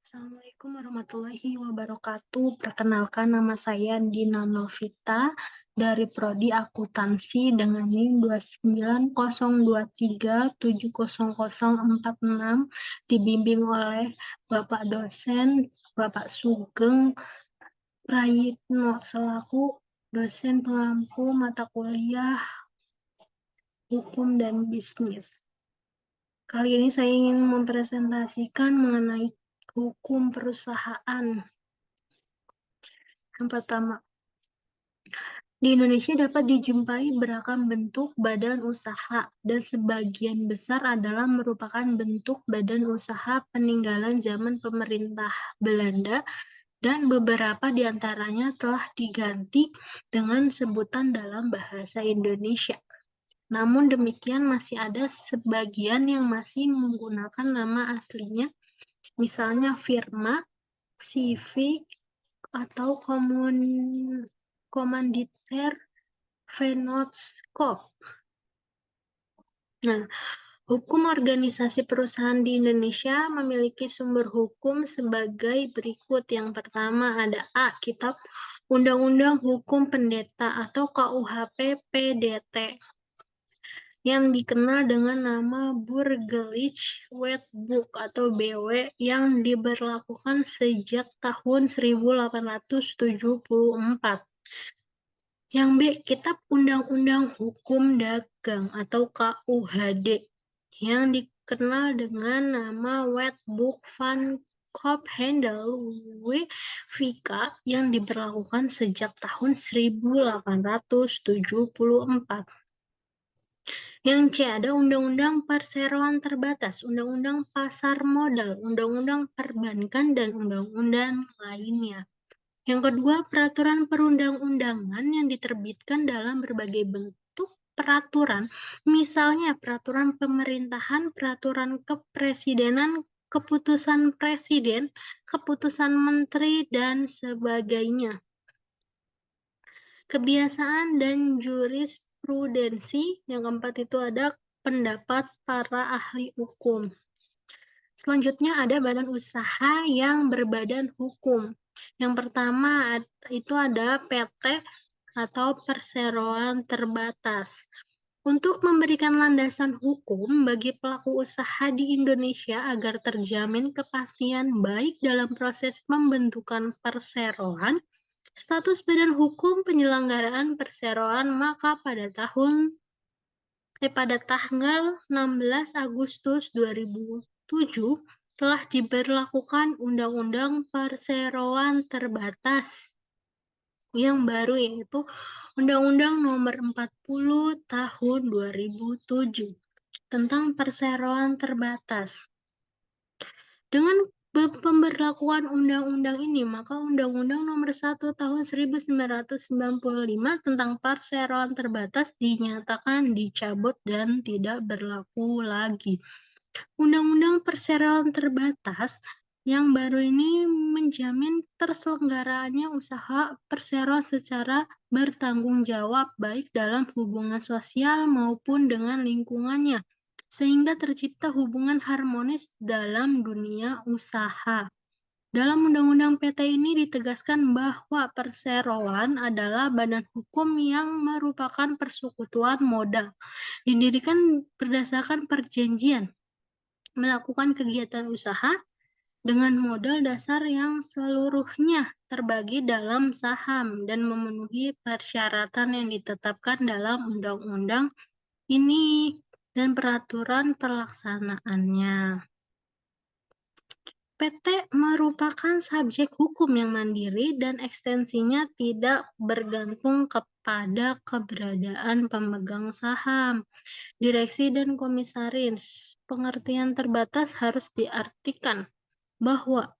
Assalamualaikum warahmatullahi wabarakatuh. Perkenalkan nama saya Dina Novita dari Prodi Akuntansi dengan NIM 29023700046 dibimbing oleh Bapak dosen Bapak Sugeng Prayitno selaku dosen pengampu mata kuliah Hukum dan Bisnis. Kali ini saya ingin mempresentasikan mengenai hukum perusahaan. Yang pertama, di Indonesia dapat dijumpai beragam bentuk badan usaha, dan sebagian besar adalah merupakan bentuk badan usaha peninggalan zaman pemerintah Belanda, dan beberapa di antaranya telah diganti dengan sebutan dalam bahasa Indonesia. Namun demikian masih ada sebagian yang masih menggunakan nama aslinya, misalnya firma, CV, atau komanditer Vennootschap. Nah, hukum organisasi perusahaan di Indonesia memiliki sumber hukum sebagai berikut. Yang pertama ada A. Kitab Undang-Undang Hukum Pendeta atau KUHP PDT yang dikenal dengan nama Burgerlich Wetboek atau BW yang diberlakukan sejak tahun 1874. Yang B. Kitab Undang-Undang Hukum Dagang atau KUHD yang dikenal dengan nama Wetboek van Koophandel WVK yang diberlakukan sejak tahun 1874. Yang C ada Undang-Undang Perseroan Terbatas, Undang-Undang Pasar Modal, Undang-Undang Perbankan, dan undang-undang lainnya. Yang kedua, peraturan perundang-undangan yang diterbitkan dalam berbagai bentuk peraturan, misalnya peraturan pemerintahan, peraturan kepresidenan, keputusan presiden, keputusan menteri, dan sebagainya. Kebiasaan dan jurisprudensi. Yang keempat itu ada pendapat para ahli hukum. Selanjutnya ada badan usaha yang berbadan hukum. Yang pertama itu ada PT atau perseroan terbatas. Untuk memberikan landasan hukum bagi pelaku usaha di Indonesia agar terjamin kepastian baik dalam proses pembentukan perseroan, status badan hukum penyelenggaraan perseroan, maka pada tanggal 16 Agustus 2007 telah diberlakukan Undang-Undang Perseroan Terbatas yang baru, yaitu Undang-Undang Nomor 40 Tahun 2007 tentang perseroan terbatas. Dengan pemberlakuan undang-undang ini, maka Undang-Undang Nomor 1 Tahun 1995 tentang perseroan terbatas dinyatakan dicabut dan tidak berlaku lagi. Undang-Undang Perseroan Terbatas yang baru ini menjamin terselenggaraannya usaha perseroan secara bertanggung jawab baik dalam hubungan sosial maupun dengan lingkungannya, sehingga tercipta hubungan harmonis dalam dunia usaha. Dalam Undang-Undang PT ini ditegaskan bahwa perseroan adalah badan hukum yang merupakan persekutuan modal, didirikan berdasarkan perjanjian, melakukan kegiatan usaha dengan modal dasar yang seluruhnya terbagi dalam saham dan memenuhi persyaratan yang ditetapkan dalam undang-undang ini dan peraturan pelaksanaannya. PT merupakan subjek hukum yang mandiri dan ekstensinya tidak bergantung kepada keberadaan pemegang saham, direksi, dan komisaris. Pengertian terbatas harus diartikan bahwa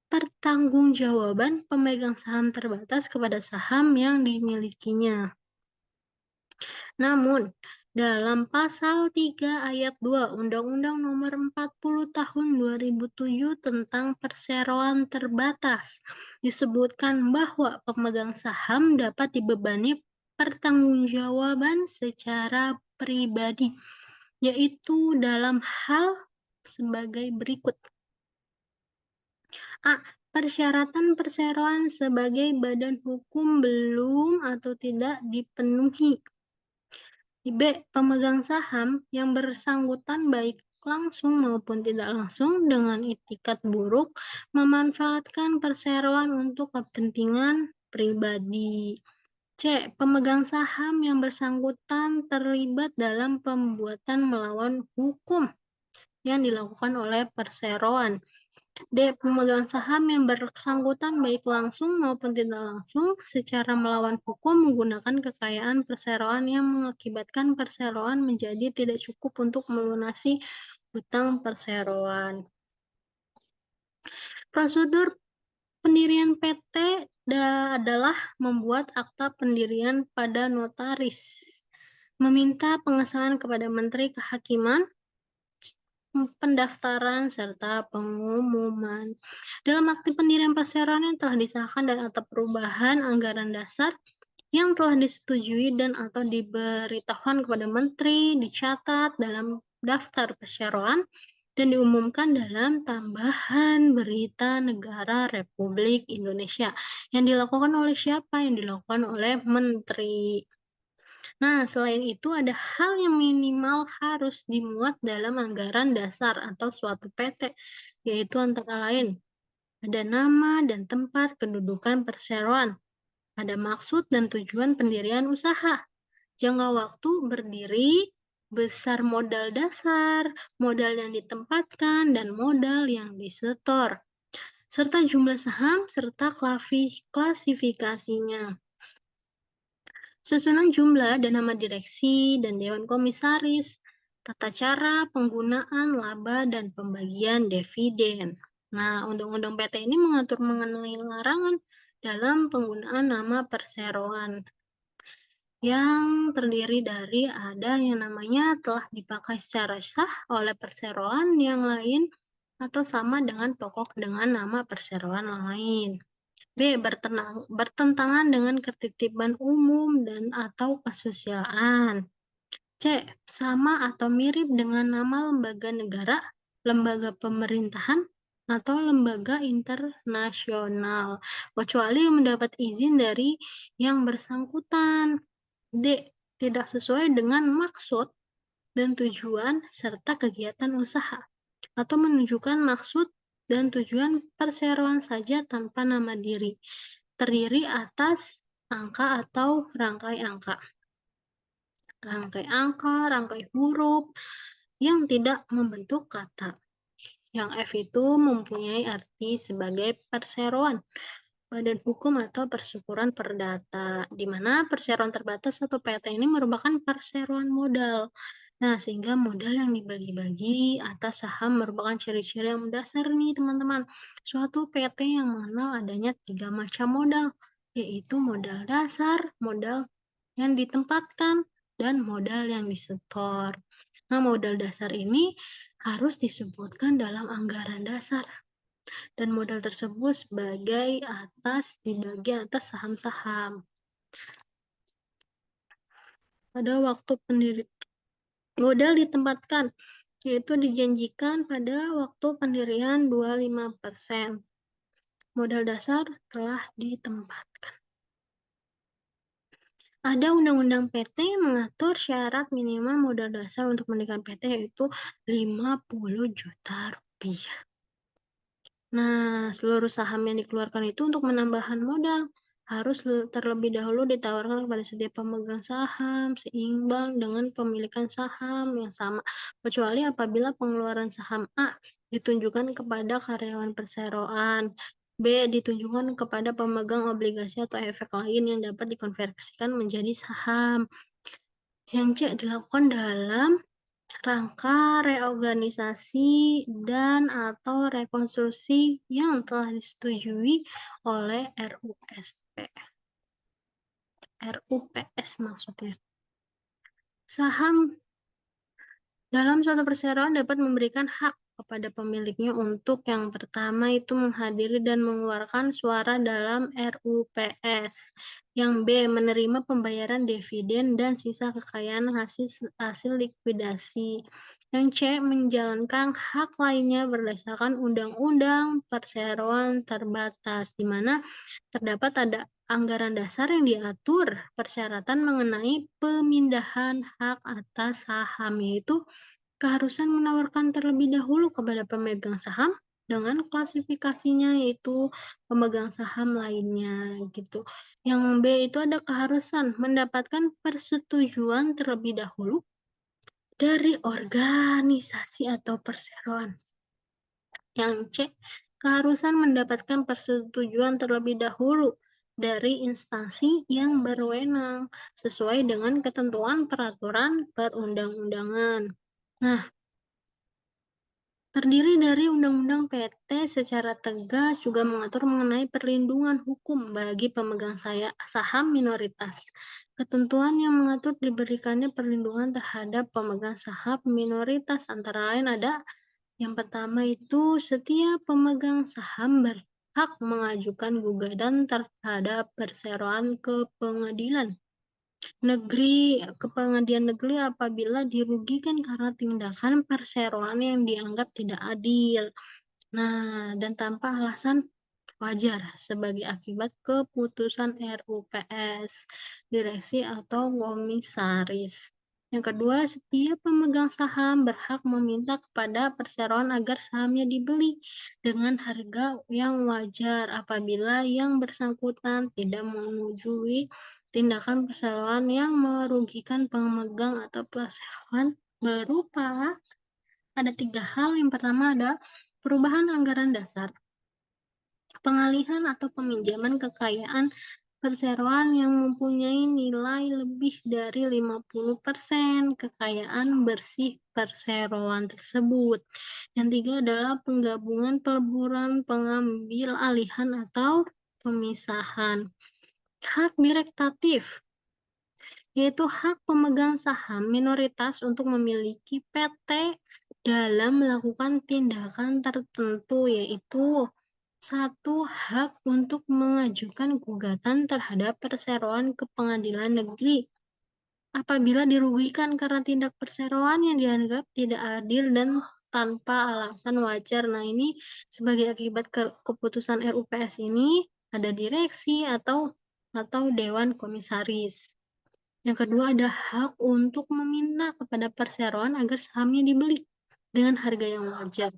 pertanggungjawaban pemegang saham terbatas kepada saham yang dimilikinya. Namun, dalam Pasal 3 Ayat 2 Undang-Undang Nomor 40 Tahun 2007 tentang perseroan terbatas disebutkan bahwa pemegang saham dapat dibebani pertanggungjawaban secara pribadi, yaitu dalam hal sebagai berikut. A. Persyaratan perseroan sebagai badan hukum belum atau tidak dipenuhi. B. Pemegang saham yang bersangkutan baik langsung maupun tidak langsung dengan itikat buruk memanfaatkan perseroan untuk kepentingan pribadi. C. Pemegang saham yang bersangkutan terlibat dalam pembuatan melawan hukum yang dilakukan oleh perseroan. D. Pemegang saham yang bersangkutan baik langsung maupun tidak langsung secara melawan hukum menggunakan kekayaan perseroan yang mengakibatkan perseroan menjadi tidak cukup untuk melunasi hutang perseroan. Prosedur pendirian PT adalah membuat akta pendirian pada notaris, meminta pengesahan kepada Menteri Kehakiman, pendaftaran, serta pengumuman. Dalam akte pendirian perseroan yang telah disahkan dan atau perubahan anggaran dasar yang telah disetujui dan atau diberitahukan kepada Menteri dicatat dalam daftar perseroan dan diumumkan dalam tambahan berita negara Republik Indonesia. Yang dilakukan oleh siapa? Yang dilakukan oleh Menteri. Nah, selain itu ada hal yang minimal harus dimuat dalam anggaran dasar atau suatu PT, yaitu antara lain ada nama dan tempat kedudukan perseroan, ada maksud dan tujuan pendirian usaha, jangka waktu berdiri, besar modal dasar, modal yang ditempatkan, dan modal yang disetor, serta jumlah saham serta klasifikasinya. Susunan jumlah dan nama direksi dan dewan komisaris, tata cara penggunaan laba dan pembagian dividen. Nah, Undang-Undang PT ini mengatur mengenai larangan dalam penggunaan nama perseroan yang terdiri dari ada yang namanya telah dipakai secara sah oleh perseroan yang lain atau sama dengan pokok dengan nama perseroan lain. B. Bertentangan dengan ketertiban umum dan atau kesusilaan. C. Sama atau mirip dengan nama lembaga negara, lembaga pemerintahan, atau lembaga internasional, kecuali mendapat izin dari yang bersangkutan. D. Tidak sesuai dengan maksud dan tujuan serta kegiatan usaha, atau menunjukkan maksud dan tujuan perseroan saja tanpa nama diri, terdiri atas angka atau rangkai angka, rangkai huruf yang tidak membentuk kata. Yang F itu mempunyai arti sebagai perseroan, badan hukum atau persyukuran perdata, di mana perseroan terbatas atau PT ini merupakan perseroan modal. Nah, sehingga modal yang dibagi-bagi atas saham merupakan ciri-ciri yang mendasar nih, teman-teman. Suatu PT yang mengenal adanya 3 macam modal, yaitu modal dasar, modal yang ditempatkan, dan modal yang disetor. Nah, modal dasar ini harus disebutkan dalam anggaran dasar dan modal tersebut dibagi atas saham-saham. Pada waktu modal ditempatkan, yaitu dijanjikan pada waktu pendirian 25%. Modal dasar telah ditempatkan. Ada Undang-Undang PT yang mengatur syarat minimal modal dasar untuk mendirikan PT yaitu 50 juta rupiah. Nah, seluruh saham yang dikeluarkan itu untuk menambahkan modal harus terlebih dahulu ditawarkan kepada setiap pemegang saham seimbang dengan pemilikan saham yang sama, kecuali apabila pengeluaran saham A ditunjukkan kepada karyawan perseroan, B ditunjukkan kepada pemegang obligasi atau efek lain yang dapat dikonversikan menjadi saham. Yang C dilakukan dalam rangka reorganisasi dan atau rekonstruksi yang telah disetujui oleh RUPS maksudnya. Saham dalam suatu perseroan dapat memberikan hak kepada pemiliknya untuk yang pertama itu menghadiri dan mengeluarkan suara dalam RUPS. Yang B, menerima pembayaran dividen dan sisa kekayaan hasil likuidasi. Yang C, menjalankan hak lainnya berdasarkan Undang-Undang Perseroan Terbatas, di mana terdapat ada anggaran dasar yang diatur persyaratan mengenai pemindahan hak atas saham, yaitu keharusan menawarkan terlebih dahulu kepada pemegang saham dengan klasifikasinya yaitu pemegang saham lainnya gitu. Yang B itu ada keharusan mendapatkan persetujuan terlebih dahulu dari organisasi atau perseroan. Yang C, keharusan mendapatkan persetujuan terlebih dahulu dari instansi yang berwenang sesuai dengan ketentuan peraturan perundang-undangan. Nah, terdiri dari Undang-Undang PT secara tegas juga mengatur mengenai perlindungan hukum bagi pemegang saham minoritas. Ketentuan yang mengatur diberikannya perlindungan terhadap pemegang saham minoritas antara lain ada yang pertama itu setiap pemegang saham berhak mengajukan gugatan terhadap perseroan ke pengadilan negeri apabila dirugikan karena tindakan perseroan yang dianggap tidak adil. Nah, dan tanpa alasan wajar sebagai akibat keputusan RUPS, direksi atau komisaris. Yang kedua, setiap pemegang saham berhak meminta kepada perseroan agar sahamnya dibeli dengan harga yang wajar apabila yang bersangkutan tidak menyetujui tindakan perseroan yang merugikan pemegang atau perseroan berupa ada 3 hal. Yang pertama ada perubahan anggaran dasar, pengalihan atau peminjaman kekayaan perseroan yang mempunyai nilai lebih dari 50% kekayaan bersih perseroan tersebut. Yang tiga adalah penggabungan, peleburan, pengambil alihan atau pemisahan. Hak direktatif yaitu hak pemegang saham minoritas untuk memiliki PT dalam melakukan tindakan tertentu, yaitu satu, hak untuk mengajukan gugatan terhadap perseroan ke pengadilan negeri apabila dirugikan karena tindak perseroan yang dianggap tidak adil dan tanpa alasan wajar. Nah, ini sebagai akibat keputusan RUPS ini ada direksi atau dewan komisaris. Yang kedua ada hak untuk meminta kepada perseroan agar sahamnya dibeli dengan harga yang wajar.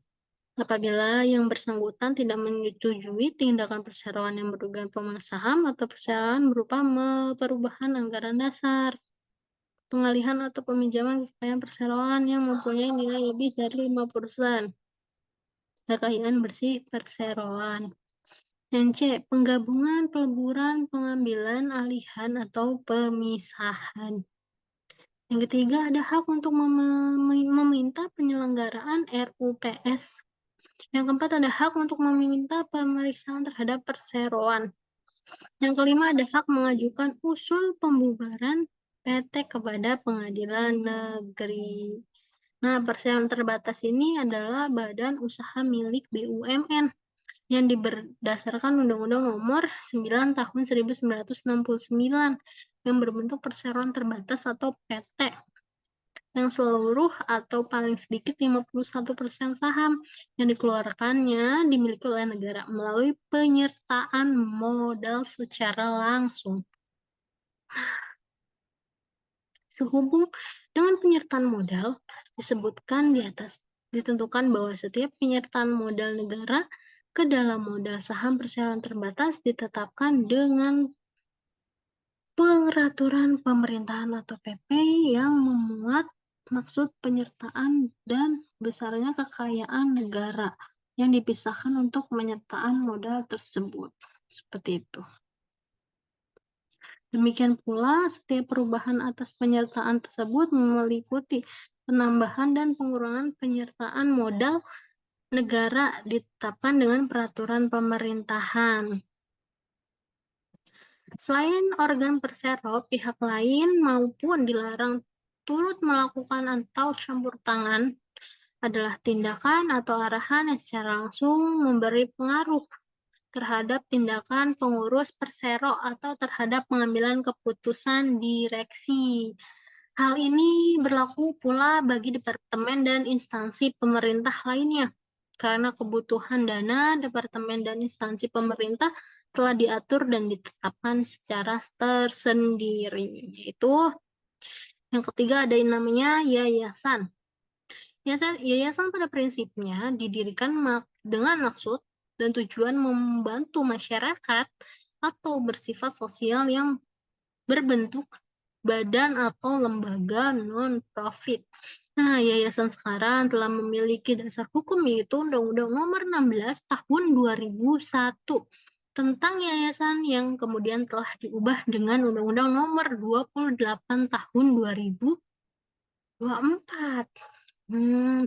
Apabila yang bersangkutan tidak menyetujui tindakan perseroan yang merugikan pemegang saham atau perseroan berupa perubahan anggaran dasar, pengalihan atau peminjaman kekayaan perseroan yang mempunyai nilai lebih dari 50% kekayaan bersih perseroan. Yang C, penggabungan, peleburan, pengambilan alihan atau pemisahan. Yang ketiga, ada hak untuk meminta penyelenggaraan RUPS. Yang keempat, ada hak untuk meminta pemeriksaan terhadap perseroan. Yang kelima, ada hak mengajukan usul pembubaran PT kepada pengadilan negeri. Nah, perseroan terbatas ini adalah badan usaha milik BUMN yang berdasarkan Undang-Undang Nomor 9 Tahun 1969 yang berbentuk perseroan terbatas atau PT yang seluruh atau paling sedikit 51% saham yang dikeluarkannya dimiliki oleh negara melalui penyertaan modal secara langsung. Sehubung dengan penyertaan modal, disebutkan di atas ditentukan bahwa setiap penyertaan modal negara ke dalam modal saham perseroan terbatas ditetapkan dengan peraturan pemerintahan atau PP yang memuat maksud penyertaan dan besarnya kekayaan negara yang dipisahkan untuk penyertaan modal tersebut. Seperti itu. Demikian pula, setiap perubahan atas penyertaan tersebut meliputi penambahan dan pengurangan penyertaan modal negara ditetapkan dengan peraturan pemerintahan. Selain organ persero, pihak lain maupun dilarang turut melakukan atau campur tangan adalah tindakan atau arahan yang secara langsung memberi pengaruh terhadap tindakan pengurus persero atau terhadap pengambilan keputusan direksi. Hal ini berlaku pula bagi departemen dan instansi pemerintah lainnya. Karena kebutuhan dana, departemen dan instansi pemerintah telah diatur dan ditetapkan secara tersendiri. Yaitu yang ketiga ada yang namanya yayasan. Yayasan pada prinsipnya didirikan dengan maksud dan tujuan membantu masyarakat atau bersifat sosial yang berbentuk badan atau lembaga non-profit. Nah, yayasan sekarang telah memiliki dasar hukum yaitu Undang-Undang Nomor 16 Tahun 2001 tentang yayasan yang kemudian telah diubah dengan Undang-Undang Nomor 28 Tahun 2024.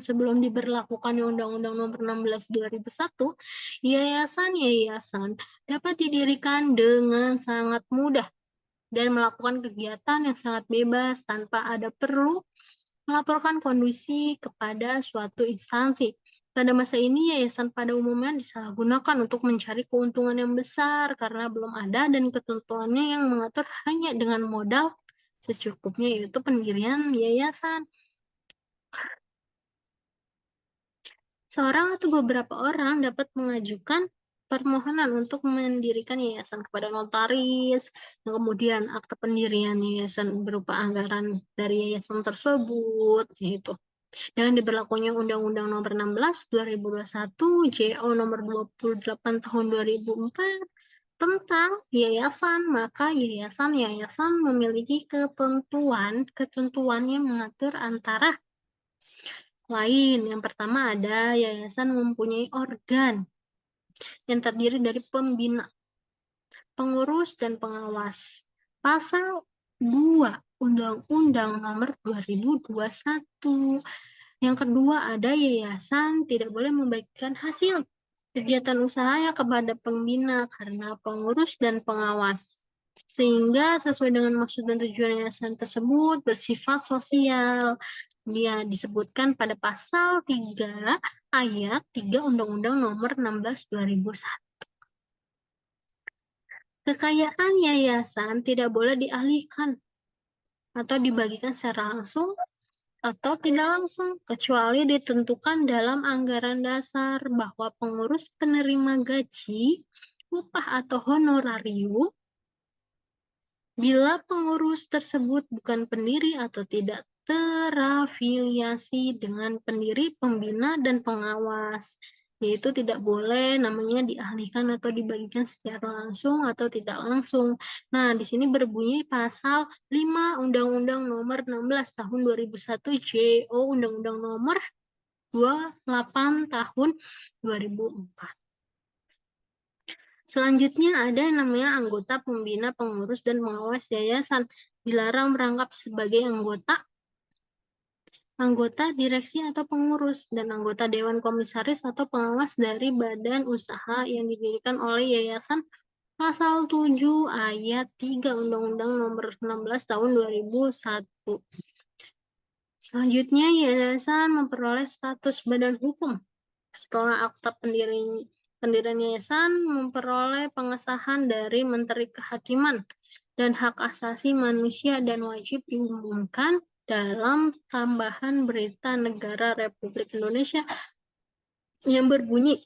Sebelum diberlakukannya Undang-Undang Nomor 16 2001, yayasan-yayasan dapat didirikan dengan sangat mudah dan melakukan kegiatan yang sangat bebas tanpa ada perlu melaporkan kondisi kepada suatu instansi. Pada masa ini, yayasan pada umumnya disalahgunakan untuk mencari keuntungan yang besar karena belum ada dan ketentuannya yang mengatur hanya dengan modal secukupnya, yaitu pendirian yayasan. Seorang atau beberapa orang dapat mengajukan permohonan untuk mendirikan yayasan kepada notaris, yang kemudian akte pendirian yayasan berupa anggaran dari yayasan tersebut, yaitu dengan diberlakunya Undang-Undang Nomor 16 2021, JO Nomor 28 Tahun 2004 tentang yayasan, maka yayasan-yayasan memiliki ketentuan yang mengatur antara lain. Yang pertama ada yayasan mempunyai organ yang terdiri dari pembina, pengurus, dan pengawas. Pasal 2 Undang-Undang Nomor 2021. Yang kedua ada yayasan tidak boleh membagikan hasil kegiatan usahanya kepada pembina karena pengurus dan pengawas. Sehingga sesuai dengan maksud dan tujuan yayasan tersebut bersifat sosial. Dia disebutkan pada pasal 3 ayat 3 Undang-Undang Nomor 16 2001. Kekayaan yayasan tidak boleh dialihkan atau dibagikan secara langsung atau tidak langsung, kecuali ditentukan dalam anggaran dasar bahwa pengurus penerima gaji, upah atau honorarium, bila pengurus tersebut bukan pendiri atau tidak terafiliasi dengan pendiri, pembina, dan pengawas, yaitu tidak boleh namanya dialihkan atau dibagikan secara langsung atau tidak langsung. Nah, di sini berbunyi pasal 5 Undang-Undang Nomor 16 Tahun 2001 JO Undang-Undang Nomor 28 Tahun 2004. Selanjutnya ada yang namanya anggota, pembina, pengurus, dan pengawas yayasan. Dilarang merangkap sebagai anggota direksi atau pengurus, dan anggota dewan komisaris atau pengawas dari badan usaha yang didirikan oleh yayasan pasal 7 ayat 3 Undang-Undang Nomor 16 Tahun 2001. Selanjutnya, yayasan memperoleh status badan hukum. Setelah akta pendirian yayasan memperoleh pengesahan dari Menteri Kehakiman dan Hak Asasi Manusia dan wajib diumumkan dalam tambahan berita negara Republik Indonesia yang berbunyi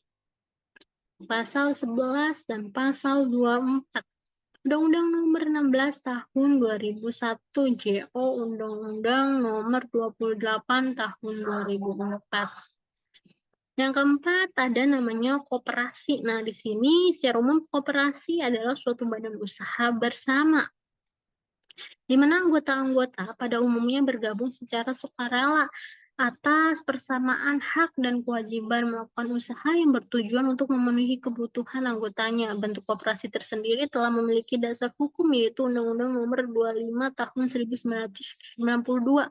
pasal 11 dan pasal 24 Undang-Undang Nomor 16 Tahun 2001 JO Undang-Undang Nomor 28 Tahun 2004. Yang keempat ada namanya koperasi. Nah, di sini secara umum koperasi adalah suatu badan usaha bersama di mana anggota-anggota pada umumnya bergabung secara sukarela atas persamaan hak dan kewajiban melakukan usaha yang bertujuan untuk memenuhi kebutuhan anggotanya. Bentuk koperasi tersendiri telah memiliki dasar hukum yaitu Undang-Undang Nomor 25 Tahun 1992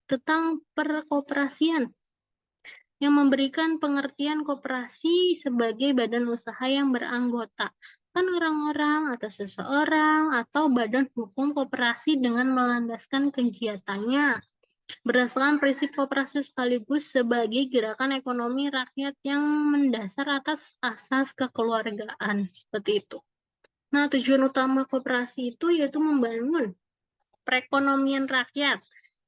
tentang perkoperasian yang memberikan pengertian koperasi sebagai badan usaha yang beranggota kan orang-orang atau seseorang atau badan hukum koperasi dengan melandaskan kegiatannya berdasarkan prinsip koperasi sekaligus sebagai gerakan ekonomi rakyat yang mendasar atas asas kekeluargaan, seperti itu. Nah, tujuan utama koperasi itu yaitu membangun perekonomian rakyat.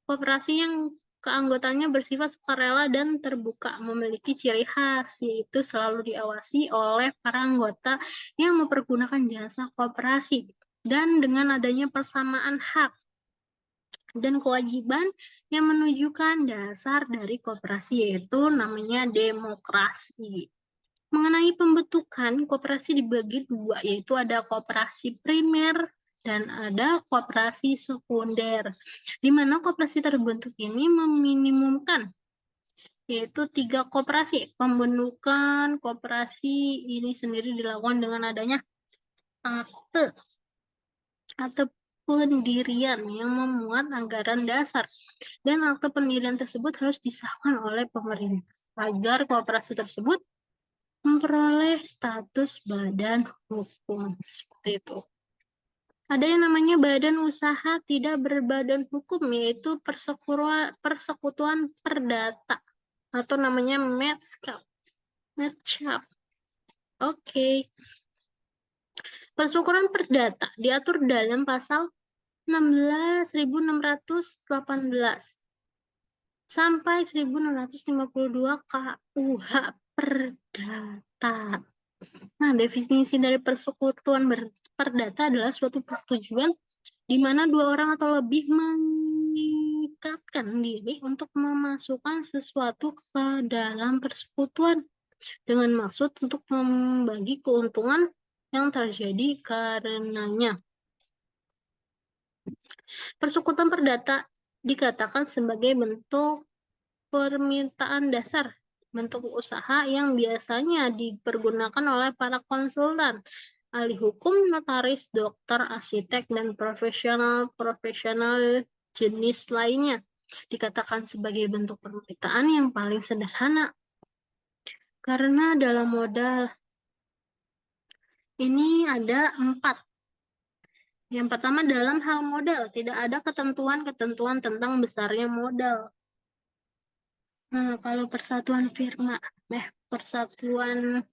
Koperasi yang keanggotanya bersifat sukarela dan terbuka, memiliki ciri khas, yaitu selalu diawasi oleh para anggota yang mempergunakan jasa koperasi. Dan dengan adanya persamaan hak dan kewajiban yang menunjukkan dasar dari koperasi, yaitu namanya demokrasi. Mengenai pembentukan, koperasi dibagi dua, yaitu ada koperasi primer dan ada koperasi sekunder. Di mana koperasi terbentuk ini meminimumkan, yaitu 3 koperasi. Pembentukan koperasi ini sendiri dilakukan dengan adanya akte atau pendirian yang memuat anggaran dasar. Dan akte pendirian tersebut harus disahkan oleh pemerintah agar koperasi tersebut memperoleh status badan hukum, seperti itu. Ada yang namanya badan usaha tidak berbadan hukum, yaitu persekutuan perdata atau namanya METSCAP. Oke. Persekutuan perdata diatur dalam pasal 16.618 sampai 1652 KUH Perdata. Nah, definisi dari persekutuan perdata adalah suatu persetujuan di mana dua orang atau lebih mengikatkan diri untuk memasukkan sesuatu ke dalam persekutuan dengan maksud untuk membagi keuntungan yang terjadi karenanya. Persekutuan perdata dikatakan sebagai bentuk permintaan dasar, bentuk usaha yang biasanya dipergunakan oleh para konsultan, ahli hukum, notaris, dokter, arsitek, dan profesional jenis lainnya. Dikatakan sebagai bentuk permintaan yang paling sederhana. Karena dalam modal ini ada 4. Yang pertama, dalam hal modal, tidak ada ketentuan-ketentuan tentang besarnya modal. Nah, kalau persatuan persatuan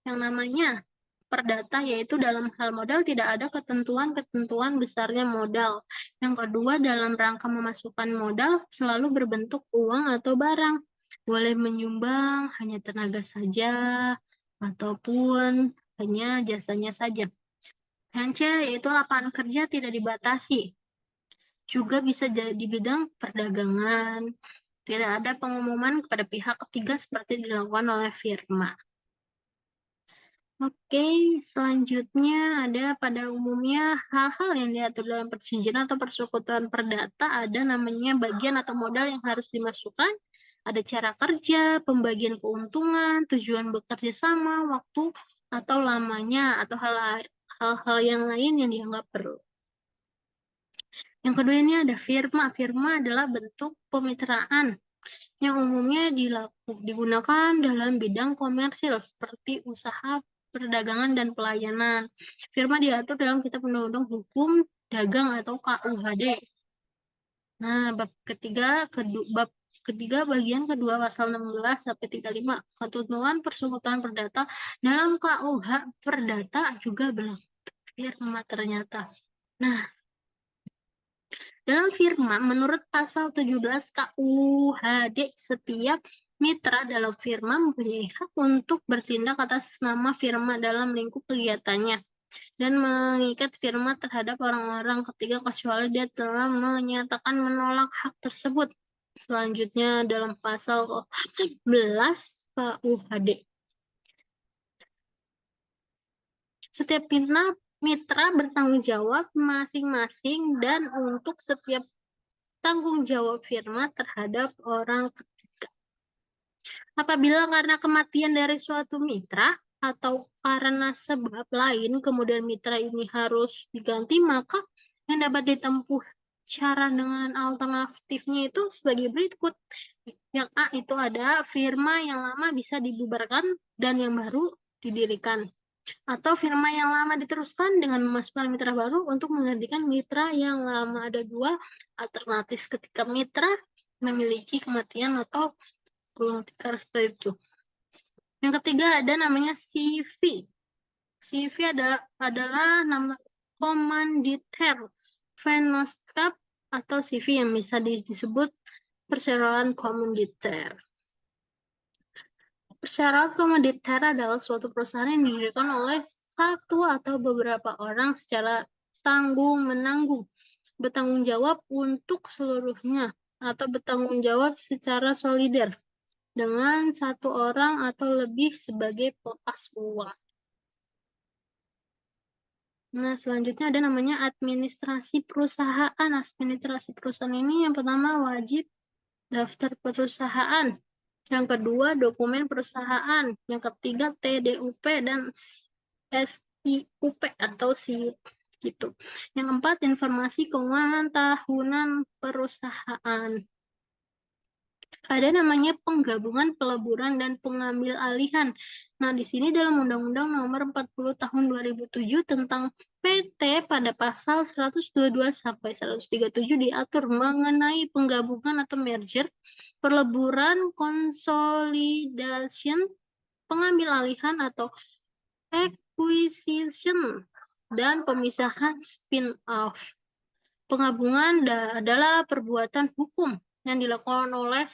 yang namanya perdata, yaitu dalam hal modal tidak ada ketentuan-ketentuan besarnya modal. Yang kedua, dalam rangka memasukkan modal selalu berbentuk uang atau barang. Boleh menyumbang hanya tenaga saja, ataupun hanya jasanya saja. Yang C, yaitu lapangan kerja tidak dibatasi. Juga bisa jadi di bidang perdagangan. Tidak ada pengumuman kepada pihak ketiga seperti dilakukan oleh firma. Oke, selanjutnya ada pada umumnya hal-hal yang diatur dalam perjanjian atau persekutuan perdata, ada namanya bagian atau modal yang harus dimasukkan, ada cara kerja, pembagian keuntungan, tujuan bekerja sama, waktu atau lamanya, atau hal-hal yang lain yang dianggap perlu. Yang kedua ini ada firma. Firma adalah bentuk pemitraan yang umumnya digunakan dalam bidang komersil seperti usaha perdagangan dan pelayanan. Firma diatur dalam Kitab Undang-Undang Hukum Dagang atau KUHD. Nah, bab ketiga bagian kedua pasal 16 sampai 35 ketentuan persekutuan perdata dalam KUH Perdata juga berlaku firma ternyata. Nah, dalam firma, menurut pasal 17 KUHD, setiap mitra dalam firma mempunyai hak untuk bertindak atas nama firma dalam lingkup kegiatannya dan mengikat firma terhadap orang-orang ketiga kecuali dia telah menyatakan menolak hak tersebut. Selanjutnya dalam pasal 11 KUHD. Setiap mitra bertanggung jawab masing-masing dan untuk setiap tanggung jawab firma terhadap orang ketiga. Apabila karena kematian dari suatu mitra atau karena sebab lain kemudian mitra ini harus diganti, maka yang dapat ditempuh cara dengan alternatifnya itu sebagai berikut. Yang A itu ada firma yang lama bisa dibubarkan dan yang baru didirikan. Atau firma yang lama diteruskan dengan memasukkan mitra baru untuk menggantikan mitra yang lama. Ada 2 alternatif ketika mitra memiliki kematian atau gulung tikar seperti itu. Yang ketiga ada namanya CV. CV adalah nama komanditer Vennoskap atau CV yang bisa disebut perseroan komanditer. Perseroan komanditer adalah suatu perusahaan yang didirikan oleh satu atau beberapa orang secara tanggung-menanggung, bertanggung jawab untuk seluruhnya, atau bertanggung jawab secara solider dengan satu orang atau lebih sebagai pelepas uang. Nah, selanjutnya ada namanya administrasi perusahaan. Administrasi perusahaan ini yang pertama wajib daftar perusahaan. Yang kedua dokumen perusahaan. Yang ketiga TDUP dan SIUP atau SIUP gitu. Yang keempat informasi keuangan tahunan perusahaan. Ada namanya penggabungan, peleburan, dan pengambil alihan. Nah, di sini dalam Undang-Undang Nomor 40 Tahun 2007 tentang PT pada pasal 122 sampai 137 diatur mengenai penggabungan atau merger, peleburan, consolidation, pengambil alihan atau acquisition, dan pemisahan spin-off. Penggabungan adalah perbuatan hukum yang dilakukan oleh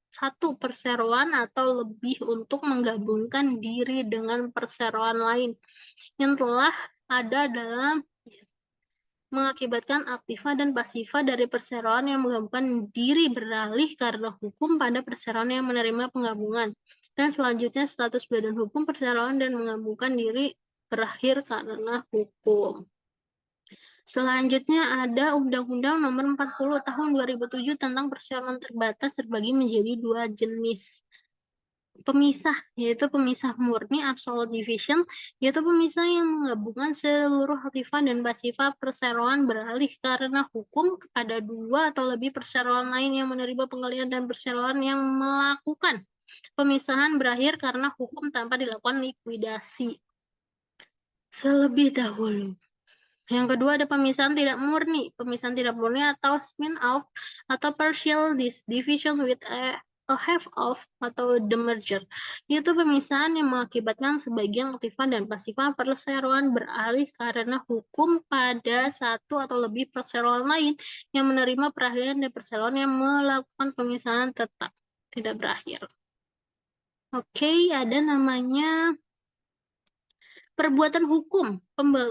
satu perseroan atau lebih untuk menggabungkan diri dengan perseroan lain yang telah ada dalam mengakibatkan aktiva dan pasiva dari perseroan yang menggabungkan diri beralih karena hukum pada perseroan yang menerima penggabungan. Dan selanjutnya status badan hukum perseroan dan menggabungkan diri berakhir karena hukum. Selanjutnya ada Undang-Undang Nomor 40 Tahun 2007 tentang perseroan terbatas terbagi menjadi dua jenis pemisah, yaitu pemisah murni absolute division, yaitu pemisah yang menggabungkan seluruh aktiva dan pasiva perseroan beralih karena hukum kepada dua atau lebih perseroan lain yang menerima pengalihan dan perseroan yang melakukan pemisahan berakhir karena hukum tanpa dilakukan likuidasi. Selebih dahulu. Yang kedua ada pemisahan tidak murni. Pemisahan tidak murni atau spin-off atau partial division with a half of atau demerger. Yaitu pemisahan yang mengakibatkan sebagian aktiva dan pasiva perseroan beralih karena hukum pada satu atau lebih perseroan lain yang menerima peralihan dan perseroan yang melakukan pemisahan tetap tidak berakhir. Oke, ada namanya perbuatan hukum,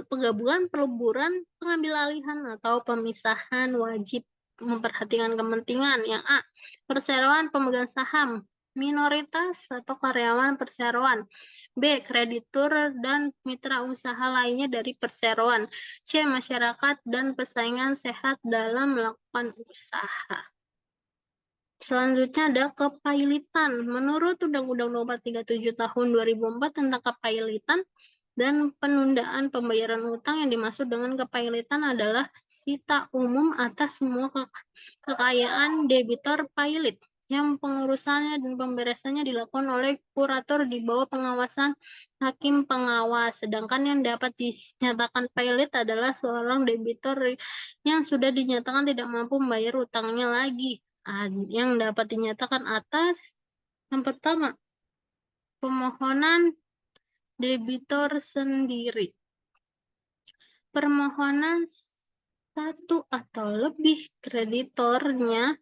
penggabungan, peleburan, pengambil alihan, atau pemisahan wajib memperhatikan kepentingan. Yang A, perseroan pemegang saham, minoritas atau karyawan perseroan. B, kreditur dan mitra usaha lainnya dari perseroan. C, masyarakat dan persaingan sehat dalam melakukan usaha. Selanjutnya ada kepailitan. Menurut Undang-Undang Nomor 37 Tahun 2004 tentang kepailitan, dan penundaan pembayaran utang yang dimaksud dengan kepailitan adalah sita umum atas semua kekayaan debitor pailit yang pengurusannya dan pemberesannya dilakukan oleh kurator di bawah pengawasan hakim pengawas. Sedangkan yang dapat dinyatakan pailit adalah seorang debitor yang sudah dinyatakan tidak mampu membayar utangnya lagi. Yang dapat dinyatakan atas yang pertama, pemohonan debitor sendiri. Permohonan satu atau lebih kreditornya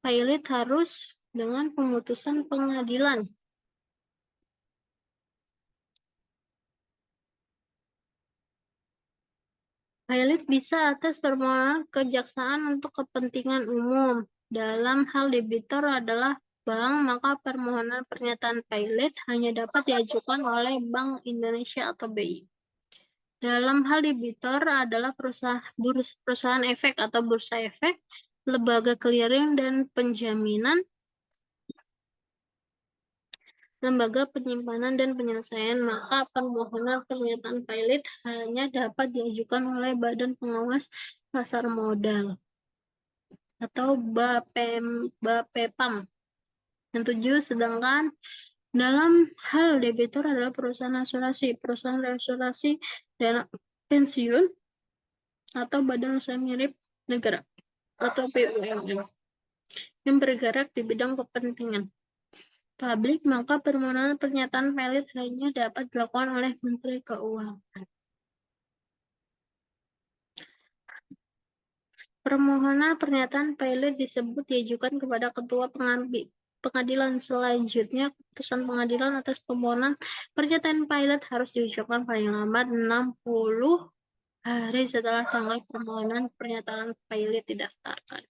pailit harus dengan pemutusan pengadilan. Pailit bisa atas permohonan kejaksaan untuk kepentingan umum. Dalam hal debitor adalah bank, maka permohonan pernyataan pailit hanya dapat diajukan oleh Bank Indonesia atau BI. Dalam hal debitor adalah perusahaan efek atau bursa efek, lembaga clearing dan penjaminan, lembaga penyimpanan dan penyelesaian, maka permohonan pernyataan pailit hanya dapat diajukan oleh Badan Pengawas Pasar Modal atau BAPEPAM. Yang tujuh, sedangkan dalam hal debitor adalah perusahaan asuransi dana pensiun, atau badan usaha milik negara atau BUMN. yang bergerak di bidang kepentingan publik, maka permohonan pernyataan pilot hanya dapat dilakukan oleh Menteri Keuangan. Permohonan pernyataan pilot disebut diajukan kepada Ketua Pengadilan. Selanjutnya, keputusan pengadilan atas permohonan pernyataan pilot harus diucapkan paling lambat 60 hari setelah tanggal permohonan pernyataan pilot didaftarkan.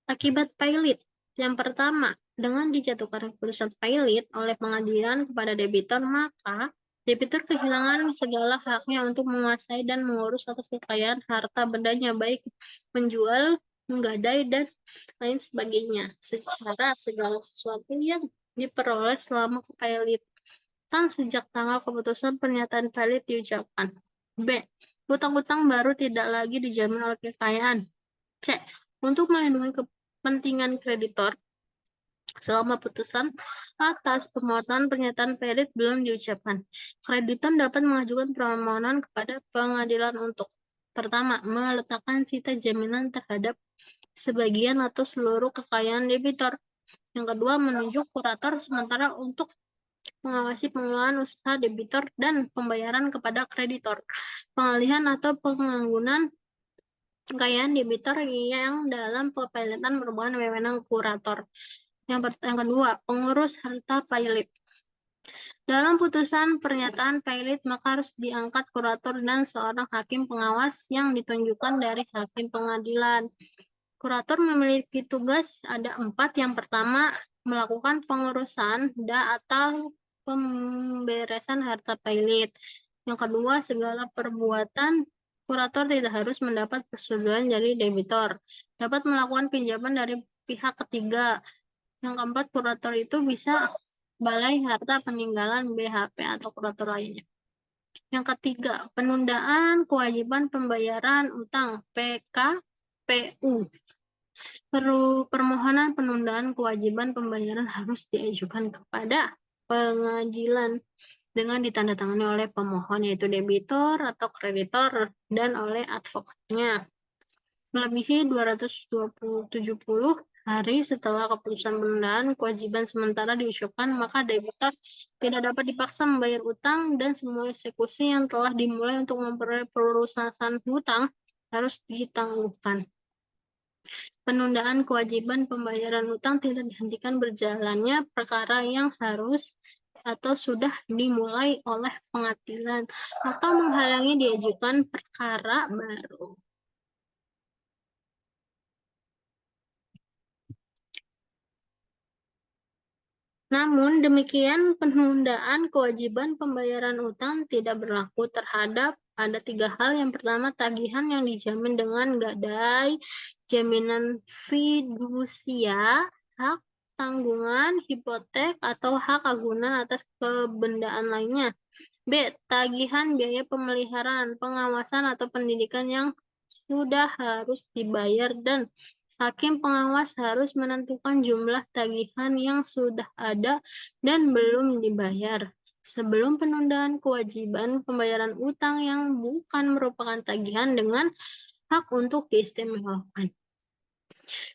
Akibat pilot. Yang pertama, dengan dijatuhkan keputusan pilot oleh pengadilan kepada debitur, maka debitur kehilangan segala haknya untuk menguasai dan mengurus atas kekayaan harta bendanya, baik menjual, menggadai, dan lain sebagainya, secara segala sesuatu yang diperoleh selama kepilotan sejak tanggal keputusan pernyataan pilot diucapkan. B. Utang-utang baru tidak lagi dijamin oleh kekayaan. C. Untuk melindungi kepentingan kreditor, selama putusan atas permohonan pernyataan pilot belum diucapkan, kreditor dapat mengajukan permohonan kepada pengadilan untuk: pertama, meletakkan sita jaminan terhadap sebagian atau seluruh kekayaan debitur. Yang kedua, menunjuk kurator sementara untuk mengawasi pengelolaan usaha debitur dan pembayaran kepada kreditor, pengalihan atau penganggunan kekayaan debitur yang dalam kepilotan merupakan wewenang kurator. Yang kedua, pengurus harta pilot. Dalam putusan pernyataan pilot, maka harus diangkat kurator dan seorang hakim pengawas yang ditunjukkan dari hakim pengadilan. Kurator memiliki tugas ada 4. Yang pertama, melakukan pengurusan atau pemberesan harta pilot. Yang kedua, segala perbuatan kurator tidak harus mendapat persetujuan dari debitur, dapat melakukan pinjaman dari pihak ketiga. Yang keempat, kurator itu bisa balai harta peninggalan BHP atau kurator lainnya. Yang ketiga, penundaan kewajiban pembayaran utang PKPU. Permohonan penundaan kewajiban pembayaran harus diajukan kepada pengadilan dengan ditandatangani oleh pemohon, yaitu debitur atau kreditor, dan oleh advokatnya. Melebihi 270 hari setelah keputusan penundaan kewajiban sementara diucapkan, maka debitur tidak dapat dipaksa membayar utang, dan semua eksekusi yang telah dimulai untuk memperoleh pelunasan hutang harus ditangguhkan. Penundaan kewajiban pembayaran utang tidak dihentikan berjalannya perkara yang harus atau sudah dimulai oleh pengadilan atau menghalangi diajukan perkara baru. Namun demikian, penundaan kewajiban pembayaran utang tidak berlaku terhadap ada 3 hal. Yang pertama, tagihan yang dijamin dengan gadai, jaminan fidusia, hak tanggungan, hipotek, atau hak agunan atas kebendaan lainnya. B. Tagihan biaya pemeliharaan, pengawasan, atau pendidikan yang sudah harus dibayar, dan hakim pengawas harus menentukan jumlah tagihan yang sudah ada dan belum dibayar sebelum penundaan kewajiban pembayaran utang yang bukan merupakan tagihan dengan hak untuk diistimewakan.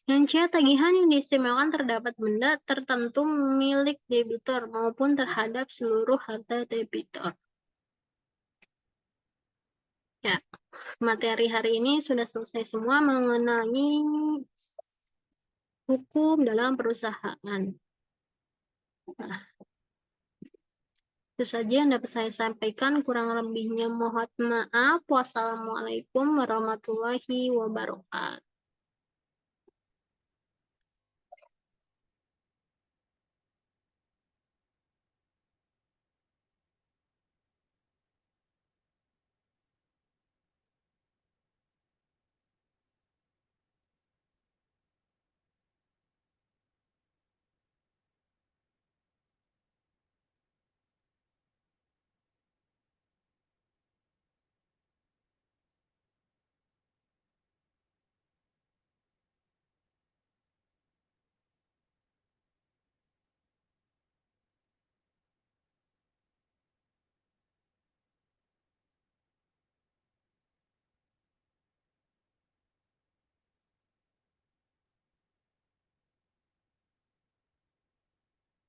Yang C, tagihan yang diistimewakan terdapat benda tertentu milik debitur maupun terhadap seluruh harta debitur. Ya, materi hari ini sudah selesai semua mengenai hukum dalam perusahaan. Nah, itu saja yang dapat saya sampaikan. Kurang lebihnya mohon maaf. Wassalamualaikum warahmatullahi wabarakatuh.